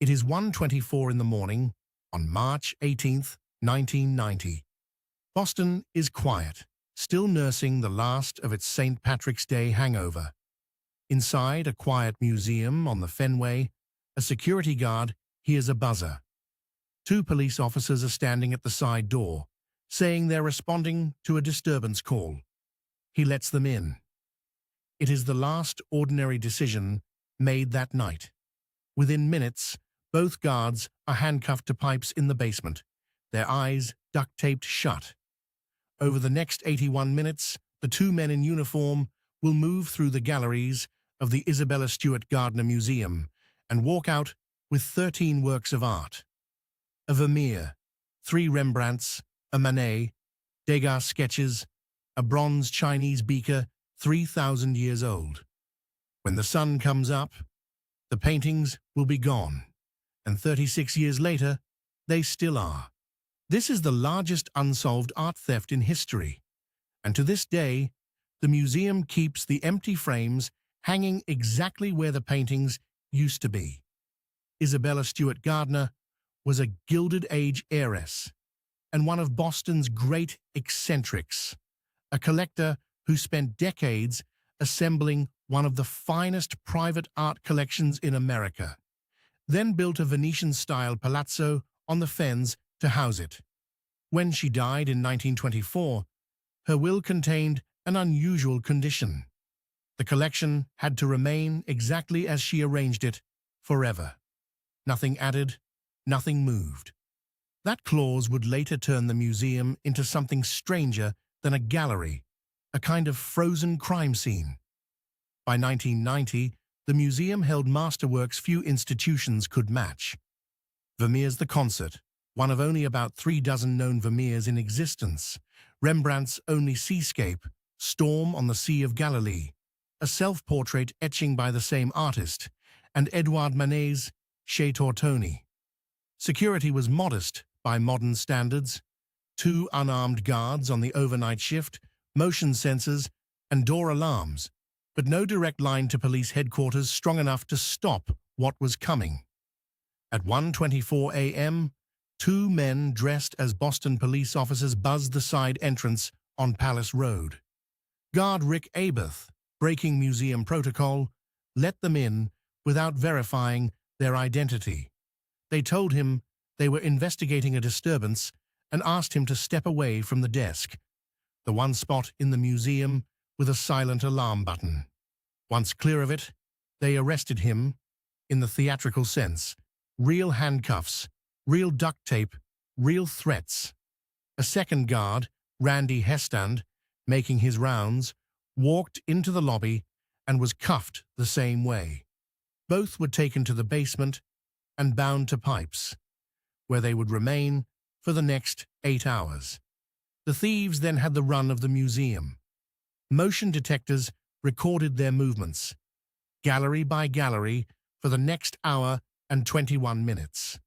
It is 1:24 in the morning on March 18th, 1990. Boston is quiet, still nursing the last of its St. Patrick's Day hangover. Inside a quiet museum on the Fenway, a security guard hears a buzzer. Two police officers are standing at the side door, saying they're responding to a disturbance call. He lets them in. It is the last ordinary decision made that night. Within minutes, both guards are handcuffed to pipes in the basement, their eyes duct-taped shut. Over the next 81 minutes, the two men in uniform will move through the galleries of the Isabella Stewart Gardner Museum and walk out with 13 works of art. A Vermeer, 3 Rembrandts, a Manet, Degas sketches, a bronze Chinese beaker 3,000 years old. When the sun comes up, the paintings will be gone, and 36 years later, they still are. This is the largest unsolved art theft in history, and to this day, the museum keeps the empty frames hanging exactly where the paintings used to be. Isabella Stewart Gardner was a Gilded Age heiress and one of Boston's great eccentrics, a collector who spent decades assembling one of the finest private art collections in America, then built a Venetian-style palazzo on the Fens to house it. When she died in 1924, her will contained an unusual condition. The collection had to remain exactly as she arranged it, forever. Nothing added, nothing moved. That clause would later turn the museum into something stranger than a gallery, a kind of frozen crime scene. By 1990, the museum held masterworks few institutions could match. Vermeer's The Concert, one of only about 36 known Vermeers in existence, Rembrandt's only seascape, Storm on the Sea of Galilee, a self-portrait etching by the same artist, and Edouard Manet's Chez Tortoni. Security was modest by modern standards: 2 unarmed guards on the overnight shift, motion sensors, and door alarms, but no direct line to police headquarters strong enough to stop what was coming. At 1:24 a.m., 2 men dressed as Boston police officers buzzed the side entrance on Palace Road. Guard Rick Aberth, breaking museum protocol, let them in without verifying their identity. They told him they were investigating a disturbance and asked him to step away from the desk, the one spot in the museum with a silent alarm button. Once clear of it, they arrested him, in the theatrical sense: real handcuffs, real duct tape, real threats. A second guard, Randy Hestand, making his rounds, walked into the lobby and was cuffed the same way. Both were taken to the basement and bound to pipes, where they would remain for the next 8 hours. The thieves then had the run of the museum. Motion detectors recorded their movements, gallery by gallery, for the next hour and 21 minutes.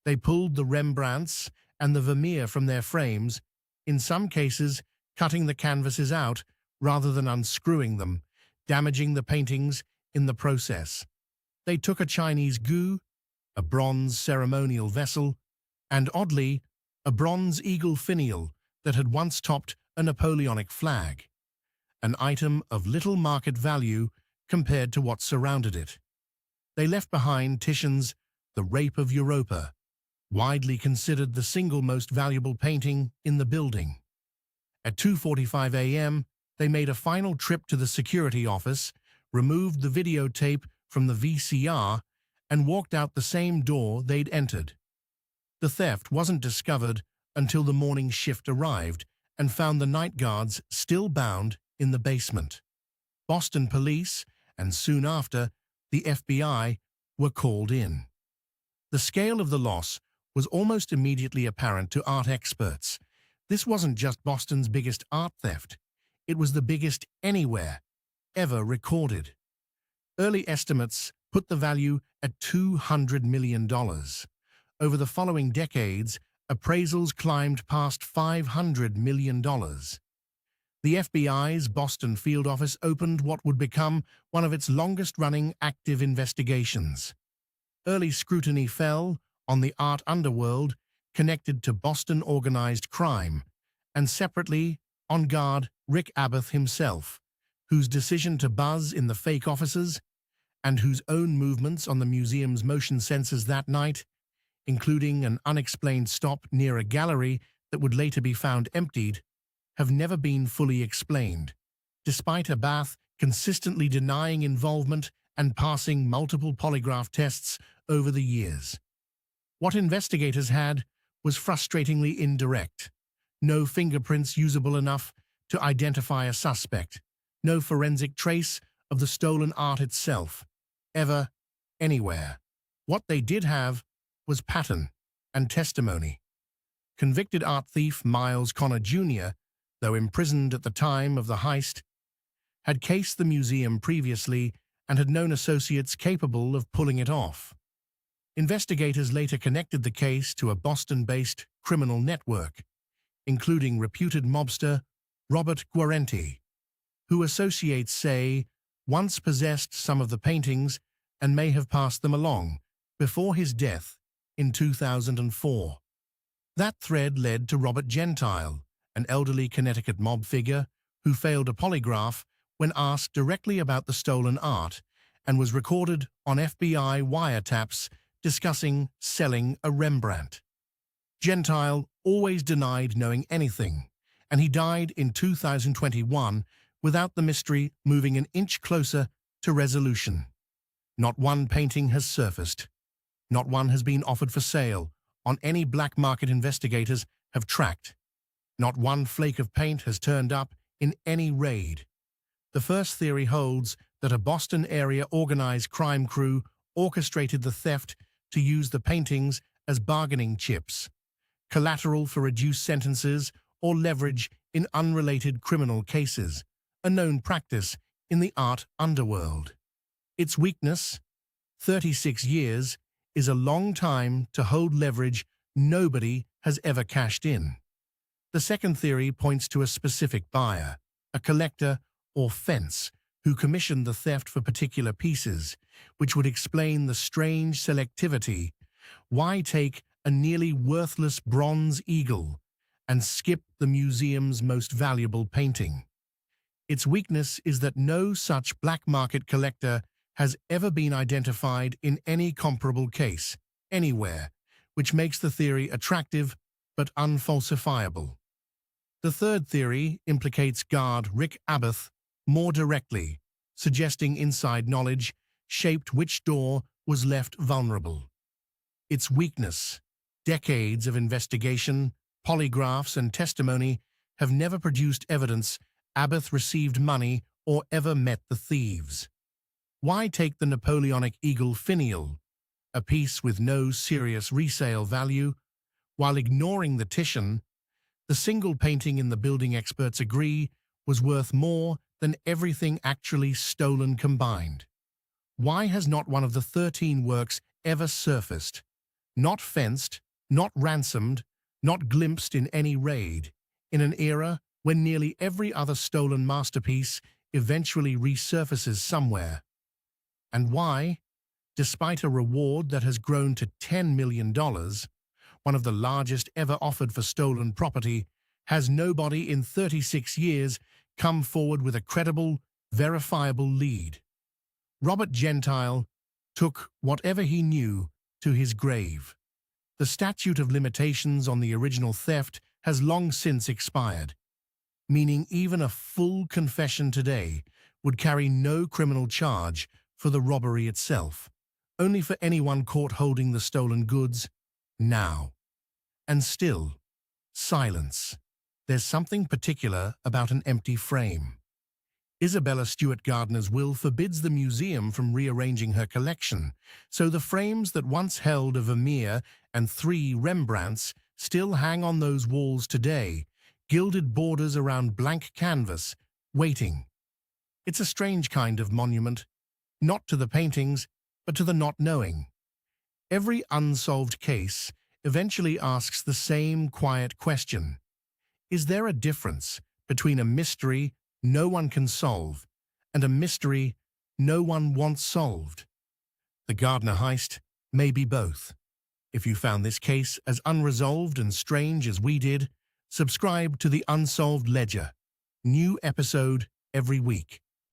They pulled the Rembrandts and the Vermeer from their frames, in some cases cutting the canvases out rather than unscrewing them, damaging the paintings in the process. They took a Chinese gu, a bronze ceremonial vessel, and oddly, a bronze eagle finial that had once topped a Napoleonic flag, an item of little market value compared to what surrounded it. They left behind Titian's The Rape of Europa, widely considered the single most valuable painting in the building. At 2:45 a.m., they made a final trip to the security office, removed the videotape from the VCR, and walked out the same door they'd entered. The theft wasn't discovered until the morning shift arrived and found the night guards still bound in the basement. Boston police, and soon after, the FBI, were called in. The scale of the loss was almost immediately apparent to art experts. This wasn't just Boston's biggest art theft. It was the biggest anywhere ever recorded. Early estimates put the value at $200 million. Over the following decades, appraisals climbed past $500 million. The FBI's Boston field office opened what would become one of its longest-running active investigations. Early scrutiny fell on the art underworld connected to Boston organized crime, and separately on guard Rick Abath himself, whose decision to buzz in the fake offices and whose own movements on the museum's motion sensors that night, including an unexplained stop near a gallery that would later be found emptied, have never been fully explained, despite Abath consistently denying involvement and passing multiple polygraph tests over the years. What investigators had was frustratingly indirect. No fingerprints usable enough to identify a suspect, no forensic trace of the stolen art itself, ever, anywhere. What they did have was pattern and testimony. Convicted art thief Miles Connor Jr., though imprisoned at the time of the heist, had cased the museum previously and had known associates capable of pulling it off. Investigators later connected the case to a Boston-based criminal network, including reputed mobster Robert Guarenti, who associates say once possessed some of the paintings and may have passed them along before his death in 2004. That thread led to Robert Gentile, an elderly Connecticut mob figure who failed a polygraph when asked directly about the stolen art and was recorded on FBI wiretaps discussing selling a Rembrandt. Gentile always denied knowing anything, and he died in 2021 without the mystery moving an inch closer to resolution. Not one painting has surfaced. Not one has been offered for sale on any black market investigators have tracked. Not one flake of paint has turned up in any raid. The first theory holds that a Boston area organized crime crew orchestrated the theft to use the paintings as bargaining chips, collateral for reduced sentences, or leverage in unrelated criminal cases, a known practice in the art underworld. Its weakness, 36 years, is a long time to hold leverage nobody has ever cashed in. The second theory points to a specific buyer, a collector or fence, who commissioned the theft for particular pieces, which would explain the strange selectivity. Why take a nearly worthless bronze eagle and skip the museum's most valuable painting? Its weakness is that no such black market collector has ever been identified in any comparable case, anywhere, which makes the theory attractive but unfalsifiable. The third theory implicates guard Rick Abath more directly, suggesting inside knowledge shaped which door was left vulnerable. Its weakness, decades of investigation, polygraphs, and testimony have never produced evidence Abath received money or ever met the thieves. Why take the Napoleonic eagle finial, a piece with no serious resale value, while ignoring the Titian, the single painting in the building experts agree was worth more than everything actually stolen combined? Why has not one of the 13 works ever surfaced, not fenced, not ransomed, not glimpsed in any raid, in an era when nearly every other stolen masterpiece eventually resurfaces somewhere? And why, despite a reward that has grown to $10 million, one of the largest ever offered for stolen property, has nobody in 36 years come forward with a credible, verifiable lead? Robert Gentile took whatever he knew to his grave. The statute of limitations on the original theft has long since expired, meaning even a full confession today would carry no criminal charge for the robbery itself, only for anyone caught holding the stolen goods now. And still, silence. There's something particular about an empty frame. Isabella Stewart Gardner's will forbids the museum from rearranging her collection, so the frames that once held a Vermeer and 3 Rembrandts still hang on those walls today, gilded borders around blank canvas, waiting. It's a strange kind of monument, not to the paintings, but to the not knowing. Every unsolved case eventually asks the same quiet question. Is there a difference between a mystery no one can solve and a mystery no one wants solved? The Gardner heist Maybe both. If you found this case as unresolved and strange as we did, subscribe to the Unsolved Ledger. New episode every week.